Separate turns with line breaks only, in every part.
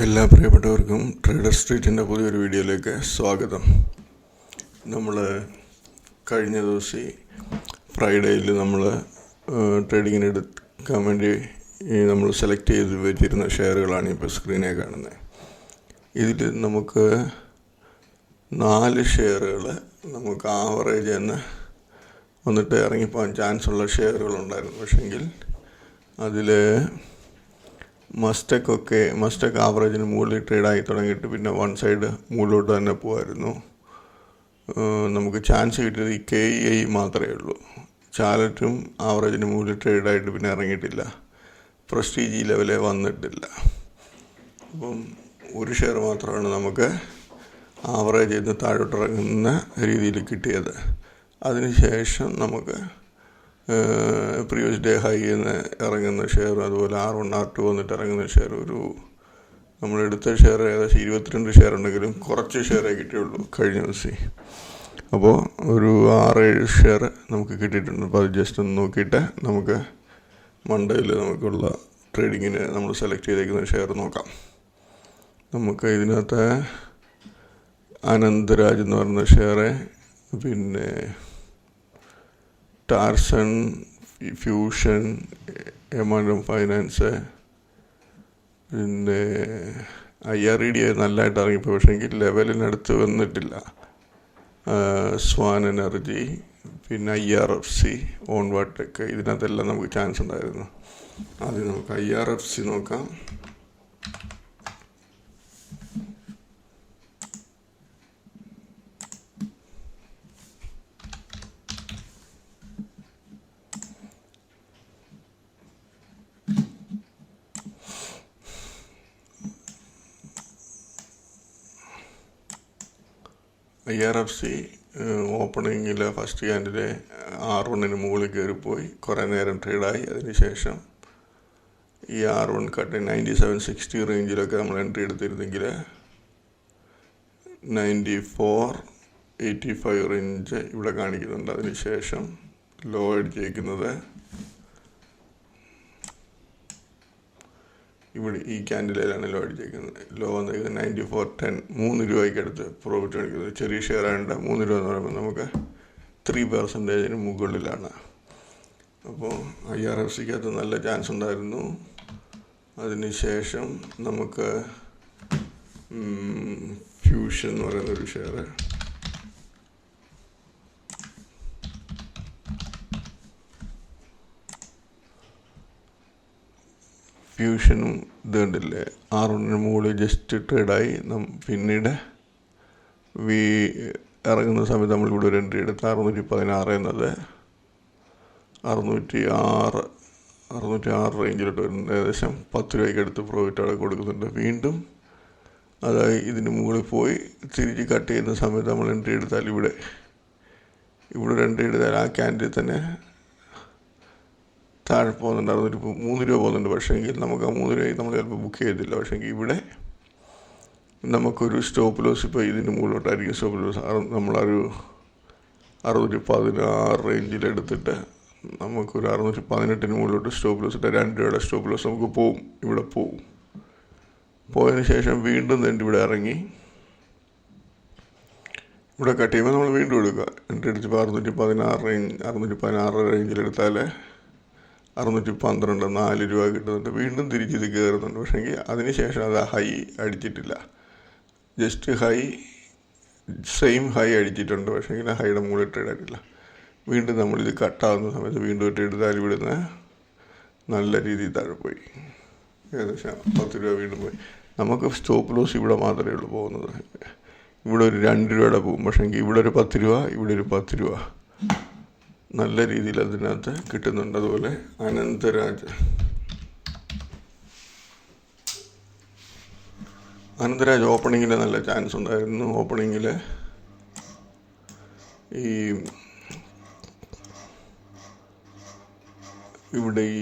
എല്ലാ പ്രിയപ്പെട്ടവർക്കും ട്രേഡർ സ്ട്രീറ്റിൻ്റെ പുതിയൊരു വീഡിയോയിലേക്ക് സ്വാഗതം. നമ്മൾ കഴിഞ്ഞ ദിവസം ഫ്രൈഡേയിൽ നമ്മൾ ട്രേഡിങ്ങിന് എടുക്കാൻ വേണ്ടി നമ്മൾ സെലക്ട് ചെയ്ത് വെച്ചിരുന്ന ഷെയറുകളാണ് ഇപ്പോൾ സ്ക്രീനിൽ കാണുന്നത്. ഇതിൽ നമുക്ക് 4 ഷെയറുകൾ നമുക്ക് ആവറേജ് എന്ന് വന്നിട്ട് ഇറങ്ങിപ്പോകാൻ ചാൻസ് ഉള്ള ഷെയറുകളുണ്ടായിരുന്നു. പക്ഷെങ്കിൽ അതിൽ മസ്റ്റക്ക് ആവറേജിന് മുകളിൽ ട്രേഡായി തുടങ്ങിയിട്ട് പിന്നെ വൺ സൈഡ് മുകളിലോട്ട് തന്നെ പോകുമായിരുന്നു. നമുക്ക് ചാൻസ് കിട്ടിയത് ഈ KEI മാത്രമേ ഉള്ളൂ. ചാലറ്റും ആവറേജിന് മുകളിൽ ട്രേഡായിട്ട് പിന്നെ ഇറങ്ങിയിട്ടില്ല. പ്രസ്റ്റീജ് ലെവലേ വന്നിട്ടില്ല. അപ്പം ഒരു ഷെയർ മാത്രമാണ് നമുക്ക് ആവറേജിൽ നിന്ന് താഴോട്ട് ഇറങ്ങുന്ന രീതിയിൽ കിട്ടിയത്. അതിനുശേഷം നമുക്ക് പ്രീവിയസ് ഡേ ഹൈ എന്ന് ഇറങ്ങുന്ന ഷെയർ, അതുപോലെ R1 R2 വന്നിട്ട് ഇറങ്ങുന്ന ഷെയർ, നമ്മളെടുത്ത ഷെയർ ഏകദേശം 22 ഷെയർ ഉണ്ടെങ്കിലും കുറച്ച് ഷെയറേ കിട്ടിയുള്ളൂ കഴിഞ്ഞ ദിവസം. അപ്പോൾ ഒരു 6-7 ഷെയർ നമുക്ക് കിട്ടിയിട്ടുണ്ട്. അപ്പോൾ അത് ജസ്റ്റ് ഒന്ന് നോക്കിയിട്ട് നമുക്ക് മൺഡേയിൽ നമുക്കുള്ള ട്രേഡിങ്ങിന് നമ്മൾ സെലക്ട് ചെയ്തേക്കുന്ന ഷെയർ നോക്കാം. നമുക്ക് ഇതിനകത്ത് അനന്തരാജ് എന്ന് പറയുന്ന ഷെയർ, പിന്നെ ടാർസൺ, ഫ്യൂഷൻ, M&M ഫൈനാൻസ്, പിന്നെ IRED നല്ലതായിട്ട് ഇറങ്ങിപ്പോയി. പക്ഷേങ്കിൽ ലെവലിനടുത്ത് വന്നിട്ടില്ല. സ്വാൻ എനർജി, പിന്നെ IRFC, ഓൺവാട്ടെക്, ഇതിനകത്തെല്ലാം നമുക്ക് ചാൻസ് ഉണ്ടായിരുന്നു. ആദ്യം നമുക്ക് IRFC നോക്കാം. IRFC ഓപ്പണിങ്ങിൽ ഫസ്റ്റ് ക്യാൻഡിൽ R1 മുകളിൽ കയറിപ്പോയി, കുറേ നേരം ട്രേഡായി. അതിനുശേഷം ഈ R1 കട്ട് 97.60 റേഞ്ചിലൊക്കെ നമ്മൾ എൻട്രി എടുത്തിരുന്നെങ്കിൽ 94.85 റേഞ്ച് ഇവിടെ കാണിക്കുന്നുണ്ട്. അതിനുശേഷം ലോ അടിച്ചേക്കുന്നത് ഇവിടെ ഈ ക്യാൻഡിലാണ് ലോ അടിച്ചേക്കുന്നത്. ലോ വന്നിരിക്കുന്നത് 94.10, 3 രൂപയ്ക്ക് അടുത്ത് പ്രോഫിറ്റ് കാണിക്കുന്നത്. ചെറിയ ഷെയർ ആയതുകൊണ്ട് 3 രൂപ എന്ന് പറയുമ്പോൾ നമുക്ക് 3% മുകളിലാണ്. അപ്പോൾ IRFCക്കകത്ത് നല്ല ചാൻസ് ഉണ്ടായിരുന്നു. അതിനുശേഷം നമുക്ക് ഫ്യൂഷൻ എന്ന് പറയുന്നൊരു ഷെയർ, ഫ്യൂഷനും ഇതുണ്ടല്ലേ R1 മുകളിൽ ജസ്റ്റ് ട്രേഡായി. പിന്നീട് ഇറങ്ങുന്ന സമയത്ത് നമ്മളിവിടെ ഒരു എൻട്രി എടുത്ത് 616 എന്നത് 606 റേഞ്ചിലോട്ട് വരുന്നുണ്ട്. ഏകദേശം 10 രൂപയ്ക്ക് അടുത്ത് പ്രോഫിറ്റ് അവിടെ കൊടുക്കുന്നുണ്ട്. വീണ്ടും അതായത് ഇതിന് മുകളിൽ പോയി തിരിച്ച് കട്ട് ചെയ്യുന്ന സമയത്ത് നമ്മൾ എൻട്രി എടുത്താൽ ഇവിടെ ഒരു എൻട്രി എടുത്താൽ ആ ക്യാൻഡിൽ തന്നെ താഴെ പോകുന്നുണ്ട്. 3 രൂപ പോകുന്നുണ്ട്. പക്ഷേങ്കിൽ നമുക്ക് ആ 3 രൂപയ്ക്ക് നമ്മൾ ചിലപ്പോൾ ബുക്ക് ചെയ്തില്ല. പക്ഷേങ്കിൽ ഇവിടെ നമുക്കൊരു സ്റ്റോപ്പ് ലോസ്, ഇപ്പോൾ ഇതിന് മുകളിലോട്ടായിരിക്കും സ്റ്റോപ്പ് ലോസ്. നമ്മളൊരു 616 റേഞ്ചിലെടുത്തിട്ട് നമുക്കൊരു 618 മുകളിലോട്ട് സ്റ്റോപ്പ് ലോസ് ഇട്ട് 2 രൂപയുടെ സ്റ്റോപ്പ് ലോസ് നമുക്ക് പോവും. ഇവിടെ പോവും. പോയതിന് ശേഷം വീണ്ടും തന്നെ ഇവിടെ ഇറങ്ങി ഇവിടെ കട്ട് ചെയ്യുമ്പോൾ നമ്മൾ വീണ്ടും എടുക്കുക. എൻട്രി അടിച്ചപ്പോൾ 616 റേഞ്ചിലെടുത്താൽ 612, 4 രൂപ കിട്ടുന്നുണ്ട്. വീണ്ടും തിരിച്ചിത് കയറുന്നുണ്ട്. പക്ഷേങ്കിൽ അതിന് ശേഷം അത് ഹൈ അടിച്ചിട്ടില്ല. ജസ്റ്റ് സെയിം ഹൈ അടിച്ചിട്ടുണ്ട്. പക്ഷേങ്കിൽ ആ ഹൈയുടെ മുകളിൽ ട്രേഡ് ആയിട്ടില്ല. വീണ്ടും നമ്മളിത് കട്ടാകുന്ന സമയത്ത് വീണ്ടും ഇട്ട് എടുത്താൽ ഇവിടുന്ന് നല്ല രീതിയിൽ താഴെ പോയി. ഏകദേശം 10 രൂപ വീണ്ടും പോയി. നമുക്ക് സ്റ്റോപ്പ് ലോസ് ഇവിടെ മാത്രമേ ഉള്ളൂ പോകുന്നത്. ഇവിടെ ഒരു 2 രൂപയുടെ പോകും. പക്ഷേങ്കിൽ ഇവിടെ ഒരു 10 രൂപ, ഇവിടെ ഒരു 10 രൂപ നല്ല രീതിയിൽ അതിനകത്ത് കിട്ടുന്നുണ്ട്. അതുപോലെ അനന്തരാജ് ഓപ്പണിങ്ങിൽ നല്ല ചാൻസ് ഉണ്ടായിരുന്നു. ഓപ്പണിങ്ങിൽ ഇവിടെ ഈ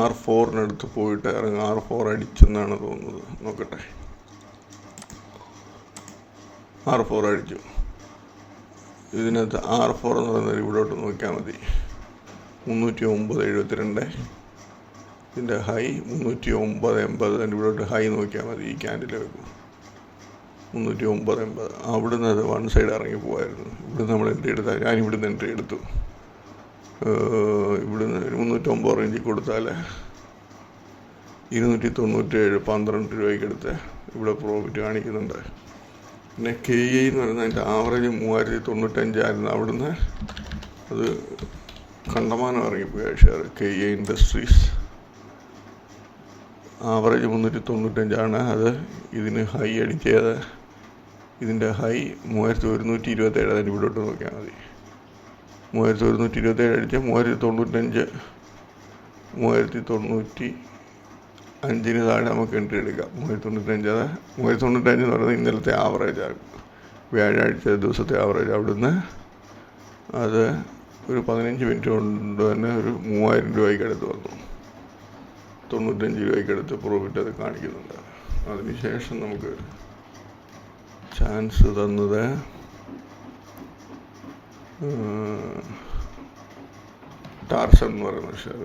R4 പോയിട്ട് ഇറങ്ങും. R4 അടിച്ചെന്നാണ് തോന്നുന്നത്. നോക്കട്ടെ. R4 അടിച്ചു. ഇതിനകത്ത് R4 എന്ന് പറയുന്നത് ഇവിടോട്ട് നോക്കിയാൽ മതി. 309.72. ഇതിൻ്റെ ഹൈ 309.80. അതിൻ്റെ ഇവിടോട്ട് ഹൈ നോക്കിയാൽ മതി. ഈ ക്യാൻഡിൽ വെക്കും 309.80. അവിടുന്ന് അത് വൺ സൈഡ് ഇറങ്ങി പോകായിരുന്നു. ഇവിടുന്ന് നമ്മൾ എൻട്രി എടുത്താൽ, ഞാൻ ഇവിടുന്ന് എൻട്രി എടുത്തു. ഇവിടുന്ന് 309 റേഞ്ചിൽ കൊടുത്താൽ 297, 12 രൂപയ്ക്ക് എടുത്ത് ഇവിടെ പ്രോഫിറ്റ് കാണിക്കുന്നുണ്ട്. പിന്നെ KI എന്ന് പറയുന്നത് അതിൻ്റെ ആവറേജ് 3095 ആയിരുന്നു. അവിടുന്ന് അത് കണ്ടമാനം ഇറങ്ങിപ്പോയ ഷെയർ. KI ഇൻഡസ്ട്രീസ് ആവറേജ് 395 അത് ഇതിന് ഹൈ അടിച്ചത്. ഇതിൻ്റെ ഹൈ 3127. അതിൻ്റെ ഇവിടോട്ട് നോക്കിയാൽ മതി. 3127 അടിച്ച് 3095 3095 താഴെ നമുക്ക് എൻട്രി എടുക്കാം. 3095 എന്ന് പറയുന്നത് ഇന്നലത്തെ ആവറേജാണ്, വ്യാഴാഴ്ച ദിവസത്തെ ആവറേജ്. അവിടുന്ന് അത് ഒരു 15 മിനിറ്റ് കൊണ്ട് തന്നെ ഒരു 3000 രൂപയ്ക്ക് അടുത്ത് വന്നു. 95 രൂപയ്ക്ക് അടുത്ത് പ്രോഫിറ്റ് അത് കാണിക്കുന്നുണ്ട്. അതിനുശേഷം നമുക്ക് ചാൻസ് തന്നത് ടാർസൺ എന്ന് പറയുന്ന ഷെയർ.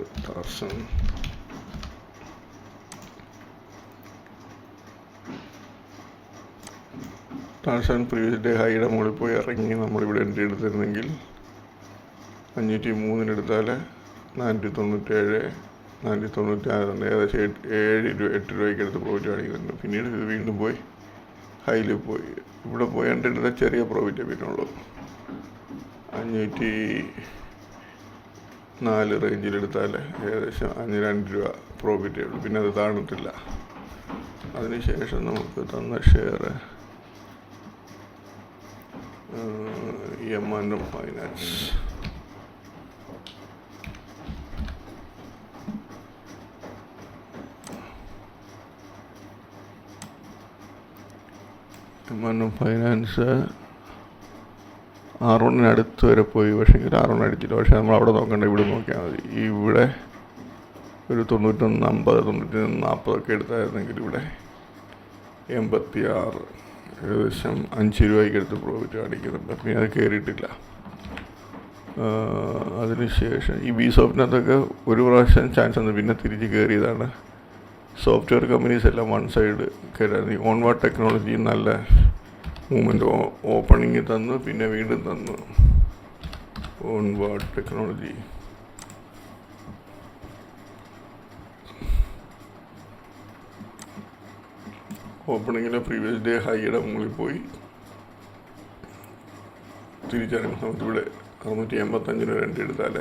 ടാർസൺ പ്രീവിയസ് ഡേ ഹൈയുടെ മുകളിൽ പോയി ഇറങ്ങി നമ്മളിവിടെ എൻട്രി എടുത്തിരുന്നെങ്കിൽ 503 എടുത്താൽ 497, 496 ഏകദേശം 8 രൂപയ്ക്ക് അടുത്ത് പ്രോഫിറ്റ് കാണിക്കുന്നുണ്ട്. പിന്നീട് ഇത് വീണ്ടും പോയി ഹൈയിൽ പോയി. ഇവിടെ പോയി എൻട്രി എടുത്താൽ ചെറിയ പ്രോഫിറ്റേ പിന്നുള്ളൂ. 504 റേഞ്ചിലെടുത്താൽ ഏകദേശം 2 രൂപ പ്രോഫിറ്റേ ഉള്ളൂ. പിന്നെ അത് താണിട്ടില്ല. അതിനുശേഷം നമുക്ക് തന്ന share M&M finance. M&M finance R1 അടുത്ത് വരെ പോയി. പക്ഷേ 6 അടിച്ചില്ല. പക്ഷേ നമ്മൾ അവിടെ നോക്കണ്ട, ഇവിടെ നോക്കിയാൽ മതി. ഇവിടെ ഒരു 91.50, 91.40 എടുത്തായിരുന്നെങ്കിൽ ഇവിടെ 86, ഏകദേശം 5 രൂപയ്ക്ക് അടുത്ത് പ്രോഫിറ്റ് കാണിക്കുന്നുണ്ട്. പിന്നെ അത് കയറിയിട്ടില്ല. അതിനുശേഷം ഈ ബിസോഫ്റ്റിനകത്തൊക്കെ ഒരു പ്രാവശ്യം ചാൻസ് വന്നു, പിന്നെ തിരിച്ച് കയറിയതാണ്. സോഫ്റ്റ്വെയർ കമ്പനീസ് എല്ലാം വൺ സൈഡ് കയറായിരുന്നു. ഈ ഓൺവാർഡ് ടെക്നോളജി നല്ല മൂവ്മെൻറ്റ് ഓപ്പണിങ് തന്നു, പിന്നെ വീണ്ടും തന്നു. ഓൺവാർഡ് ടെക്നോളജി ഓപ്പണിങ്ങിലെ പ്രീവിയസ് ഡേ ഹൈയുടെ മുകളിൽ പോയി തിരിച്ചറിയുന്ന സമയത്ത് ഇവിടെ 685 എൻട്രി എടുത്താൽ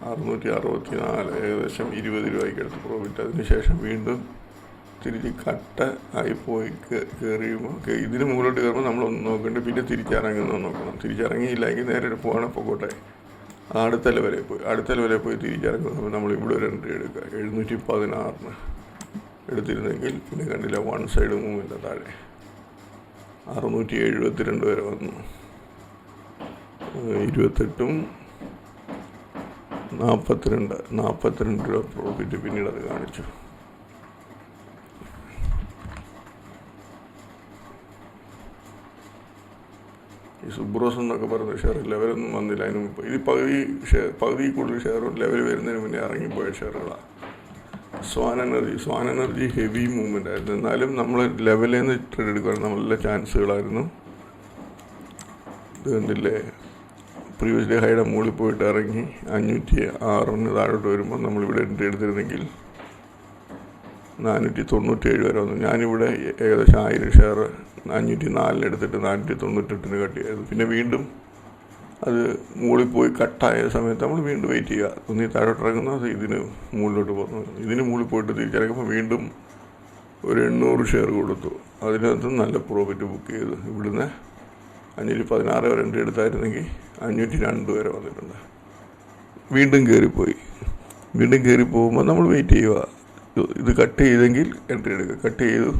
664, ഏകദേശം 20 രൂപയ്ക്ക് അടുത്ത് പ്രോഫിറ്റ്. അതിനുശേഷം വീണ്ടും തിരിച്ച് കട്ട ആയി പോയി കയറിയുമ്പോൾ ഇതിന് മുകളിലോട്ട് കയറുമ്പോൾ നമ്മളൊന്ന് നോക്കണ്ട, പിന്നെ തിരിച്ചിറങ്ങുന്നത് നോക്കണം. തിരിച്ചിറങ്ങിയില്ലെങ്കിൽ നേരെ പോകണം, പൊക്കോട്ടെ. അടുത്ത ലെവലിൽ പോയി തിരിച്ചിറങ്ങുന്ന സമയത്ത് നമ്മൾ ഇവിടെ ഒരു എൻട്രി എടുക്കുക. 716 എടുത്തിരുന്നെങ്കിൽ പിന്നെ കണ്ടില്ല, വൺ സൈഡ് മൂവിൻ്റെ താഴെ 672 വരെ വന്നു. 28ഉം 42 രൂപ പ്രോഫിറ്റ് പിന്നീട് അത് കാണിച്ചു. ഈ സുബ്രോസ് എന്നൊക്കെ പറയുന്ന ഷെയർ ലെവലൊന്നും വന്നില്ല. അതിന് മുമ്പ് ഇത് പകുതി കൂടുതൽ ഷെയറും ലെവൽ വരുന്നതിന് മുന്നേ ഇറങ്ങിപ്പോയ ഷെയറുകളാണ്. സ്വാൻ എനർജി ഹെവി മൂവ്മെൻ്റ് ആയിരുന്നു. എന്നാലും നമ്മൾ ലെവലിൽ നിന്ന് ട്രേഡ് എടുക്കുകയാണെങ്കിൽ നല്ല ചാൻസുകളായിരുന്നു. ഇത് കണ്ടില്ലേ, പ്രീവിയസ് ഡേ ഹൈയുടെ മുകളിൽ പോയിട്ട് ഇറങ്ങി 506 താഴോട്ട് വരുമ്പോൾ നമ്മളിവിടെ എൻട്രി എടുത്തിരുന്നെങ്കിൽ 497 വരെ വന്നു. ഞാനിവിടെ ഏകദേശം 1000 ഷെയർ 504 എടുത്തിട്ട് 498 കട്ട് ചെയ്തു. പിന്നെ വീണ്ടും അത് മുകളിൽ പോയി കട്ടായ സമയത്ത് നമ്മൾ വീണ്ടും വെയിറ്റ് ചെയ്യുക. ഒന്നീ താഴോട്ട് ഇറങ്ങുന്നത് ഇതിന് മുകളിലോട്ട് പോകുന്നു. ഇതിന് മുകളിൽ പോയിട്ട് തിരിച്ചിറങ്ങുമ്പോൾ വീണ്ടും ഒരു 800 ഷെയർ കൊടുത്തു. അതിനകത്ത് നല്ല പ്രോഫിറ്റ് ബുക്ക് ചെയ്തു. ഇവിടുന്ന് 516 വരെ എൻട്രി എടുത്തായിരുന്നെങ്കിൽ 502 വരെ വന്നിട്ടുണ്ട്. വീണ്ടും കയറിപ്പോയി. നമ്മൾ വെയിറ്റ് ചെയ്യുക. ഇത് കട്ട് ചെയ്തെങ്കിൽ എൻട്രി എടുക്കുക. കട്ട് ചെയ്തു,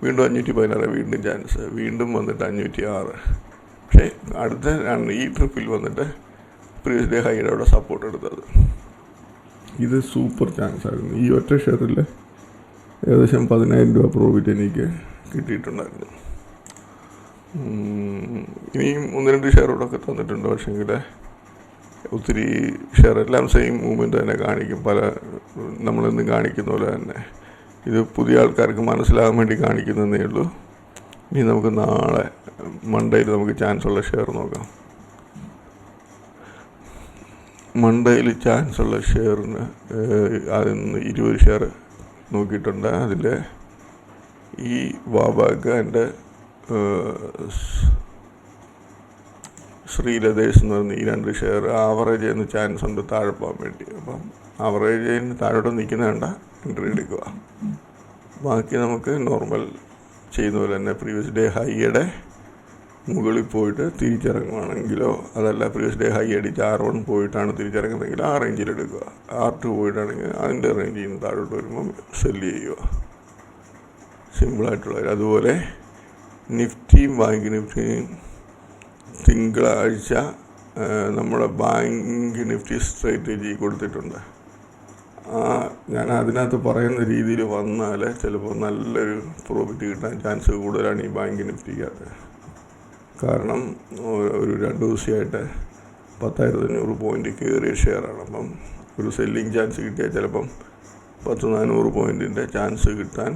വീണ്ടും 516, വീണ്ടും ചാൻസ്, വീണ്ടും വന്നിട്ട് 506. പക്ഷേ അടുത്ത ഈ ട്രിപ്പിൽ വന്നിട്ട് പ്രീവിയസ് ഡേ ഹൈയുടെ അവിടെ സപ്പോർട്ട് എടുത്തത്. ഇത് സൂപ്പർ ചാൻസ് ആയിരുന്നു. ഈ ഒറ്റ ഷെയറിൽ ഏകദേശം 10,000 രൂപ പ്രോഫിറ്റ് എനിക്ക് കിട്ടിയിട്ടുണ്ടായിരുന്നു. ഇനിയും 1-2 ഷെയറോടൊക്കെ തന്നിട്ടുണ്ട്. പക്ഷേങ്കിൽ ഒത്തിരി ഷെയർ എല്ലാം സെയിം മൂവ്മെൻറ്റ് തന്നെ കാണിക്കും, നമ്മളെന്നും കാണിക്കുന്ന പോലെ തന്നെ. ഇത് പുതിയ ആൾക്കാർക്ക് മനസ്സിലാകാൻ വേണ്ടി കാണിക്കുന്നതേ ഉള്ളൂ. ഇനി നമുക്ക് നാളെ മൺഡേയിൽ നമുക്ക് ചാൻസ് ഉള്ള ഷെയർ നോക്കാം. മൺഡേയിൽ ചാൻസ് ഉള്ള ഷെയറിന് അതിൽ നിന്ന് 20 ഷെയർ നോക്കിയിട്ടുണ്ട്. അതിൽ ഈ വാബാഗ് ആൻഡ് ശ്രീലതേഷ് എന്ന് പറഞ്ഞ ഈ 2 ഷെയർ ആവറേജ് ചെയ്യുന്ന ചാൻസ് ഉണ്ട് താഴെ പോകാൻ വേണ്ടി. അപ്പം ആവറേജ് ചെയ്യുന്ന താഴോട്ട് നിൽക്കുന്ന വേണ്ട എൻട്രി എടുക്കുക. ബാക്കി നമുക്ക് നോർമൽ ചെയ്യുന്ന പോലെ തന്നെ പ്രീവിയസ് ഡേ ഹൈയുടെ മുകളിൽ പോയിട്ട് തിരിച്ചിറങ്ങുവാണെങ്കിലോ, അതല്ല പ്രീവിയസ് ഡേ ഹൈ അടിച്ച് R1 പോയിട്ടാണ് തിരിച്ചിറങ്ങുന്നതെങ്കിൽ ആ റേഞ്ചിൽ എടുക്കുക. R2 പോയിട്ടാണെങ്കിൽ അതിൻ്റെ റേഞ്ചിൽ നിന്ന് താഴോട്ട് വരുമ്പം സെല്ല് ചെയ്യുക. സിമ്പിളായിട്ടുള്ള. അതുപോലെ നിഫ്റ്റിയും ബാങ്ക് നിഫ്റ്റിയും തിങ്കളാഴ്ച നമ്മുടെ ബാങ്ക് നിഫ്റ്റി സ്ട്രാറ്റജി കൊടുത്തിട്ടുണ്ട്. ഞാൻ അതിനകത്ത് പറയുന്ന രീതിയിൽ വന്നാൽ ചിലപ്പോൾ നല്ലൊരു പ്രോഫിറ്റ് കിട്ടാൻ ചാൻസ് കൂടുതലാണ് ഈ ബാങ്ക് നിഫ്റ്റിക്കകത്ത്. കാരണം ഒരു 2 ദിവസമായിട്ട് 10,500 പോയിൻ്റ് കയറിയ ഷെയറാണ്. അപ്പം ഒരു സെല്ലിങ് ചാൻസ് കിട്ടിയാൽ ചിലപ്പം 100-400 പോയിൻറ്റിൻ്റെ ചാൻസ് കിട്ടാൻ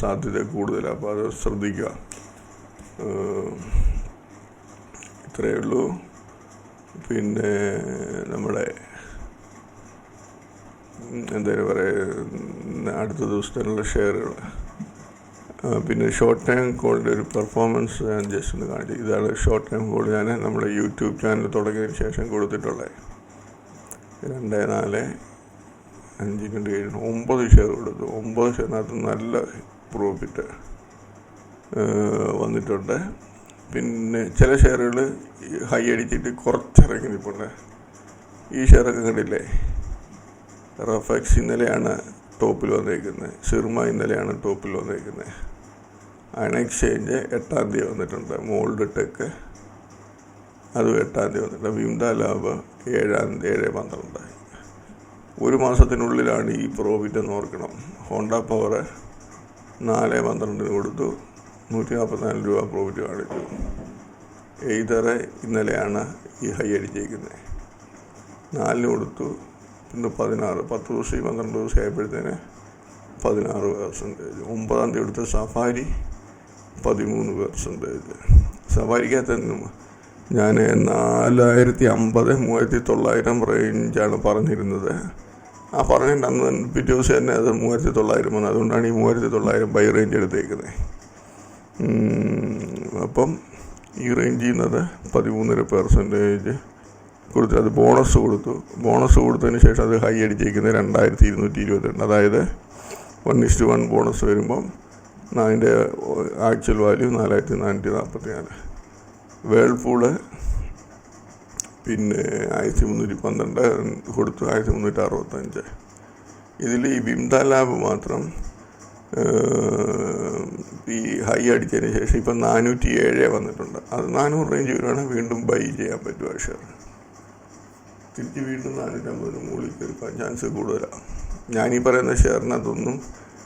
സാധ്യത കൂടുതലാണ്. അപ്പോൾ അത് ശ്രദ്ധിക്കുക. ഇത്രയേ ഉള്ളൂ. പിന്നെ നമ്മുടെ എന്തായാലും പറയുക അടുത്ത ദിവസത്തിനുള്ള ഷെയറുകൾ. പിന്നെ ഷോർട്ട് ടൈം കോളിൻ്റെ ഒരു പെർഫോമൻസ് ഞാൻ ജസ്റ്റ് ഒന്ന് കാണിച്ചു. ഇതാണ് ഷോർട്ട് ടൈം കോൾ. ഞാൻ നമ്മുടെ യൂട്യൂബ് ചാനൽ തുടങ്ങിയതിന് ശേഷം കൊടുത്തിട്ടുള്ളത് 2, 4, 5, 2, 7, 9 ഷെയർ കൊടുത്തു. 9 ഷെയറിനകത്ത് നല്ല പ്രോഫിറ്റ് വന്നിട്ടുണ്ട്. പിന്നെ ചില ഷെയറുകൾ ഹൈ അടിച്ചിട്ട് കുറച്ചിറങ്ങി നിൽപ്പുണ്ട്. ഈ ഷെയറൊക്കെ കണ്ടില്ലേ? റഫെക്സ് ഇന്നലെയാണ് ടോപ്പിൽ വന്നേക്കുന്നത്. സിർമ ഇന്നലെയാണ് ടോപ്പിൽ വന്നേക്കുന്നത്. അയൺ എക്സ്ചേഞ്ച് 8-ാം തീയതി വന്നിട്ടുണ്ട്. മോൾഡ് ടെക്ക് അതും 8-ാം തീയതി വന്നിട്ടുണ്ട്. വിംത ലാബ് 7-12 ഒരു മാസത്തിനുള്ളിലാണ് ഈ പ്രോഫിറ്റ് എന്ന് ഓർക്കണം. ഹോണ്ട പവർ 4-12 കൊടുത്തു, 144 രൂപ പ്രോഫിറ്റ് കാണിച്ചു. എയ്തറ് ഇന്നലെയാണ് ഈ ഹൈ അടിച്ചേക്കുന്നത്. 4 കൊടുത്തു, പിന്നെ 16, 10 ദിവസം 12 ദിവസം ആയപ്പോഴത്തേന് 16%. 9-ാം തീയതി എടുത്ത സഫാരി 13%. സഫാരിക്കകത്ത് ഞാൻ 4,050, 3,900 റേഞ്ചാണ് പറഞ്ഞിരുന്നത്. ആ പറഞ്ഞിട്ട് അന്ന് പിറ്റേ ദിവസം തന്നെ അത് 3,900 വന്നു. അതുകൊണ്ടാണ് ഈ 3,900 ബൈ റേഞ്ച് എടുത്തേക്കുന്നത്. അപ്പം ഈ റേഞ്ച് ചെയ്യുന്നത് 13% കൊടുത്തു. അത് ബോണസ് കൊടുത്തു. ബോണസ് കൊടുത്തതിന് ശേഷം അത് ഹൈ അടിച്ചേക്കുന്നത് 2,222. അതായത് 1:1 ബോണസ് വരുമ്പം അതിൻ്റെ ആക്ച്വൽ വാല്യൂ 4,444. വേൾപൂള് പിന്നെ 1,312 കൊടുത്തു, 1,365. ഇതിൽ ഈ വിംത ലാബ് മാത്രം ഈ ഹൈ അടിച്ചതിന് ശേഷം ഇപ്പം 407 വന്നിട്ടുണ്ട്. അത് 400 റേഞ്ച് വരുവാണെങ്കിൽ വീണ്ടും ബൈ ചെയ്യാൻ പറ്റും. ആ ഷെയർ തിരിച്ച് വീണ്ടും 450 മുകളിൽ കയറിക്കാൻ ചാൻസ് കൂടുതലാണ്. ഞാനീ പറയുന്ന ഷെയറിനകത്തൊന്നും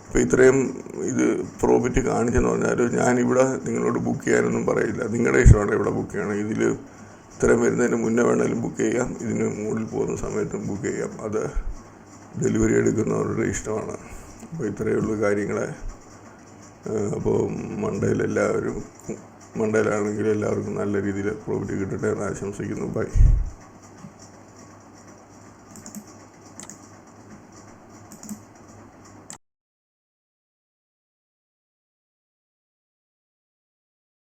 ഇപ്പോൾ ഇത്രയും ഇത് പ്രോഫിറ്റ് കാണിച്ചെന്ന് പറഞ്ഞാൽ ഞാനിവിടെ നിങ്ങളോട് ബുക്ക് ചെയ്യാനൊന്നും പറയില്ല. നിങ്ങളുടെ ഇഷ്ടമാണ് ഇവിടെ ബുക്ക് ചെയ്യണം. ഇതിൽ ഇത്രയും വരുന്നതിന് മുന്നേ വേണമെങ്കിലും ബുക്ക് ചെയ്യാം, ഇതിന് മുകളിൽ പോകുന്ന സമയത്തും ബുക്ക് ചെയ്യാം. അത് ഡെലിവറി എടുക്കുന്നവരുടെ ഇഷ്ടമാണ്. അപ്പോൾ ഇത്രയേ ഉള്ളൂ കാര്യങ്ങൾ. അപ്പോൾ മൺഡേയിലാണെങ്കിൽ എല്ലാവർക്കും നല്ല രീതിയിൽ പ്രോഫിറ്റ് കിട്ടട്ടെ എന്ന് ആശംസിക്കുന്നു. ബൈ.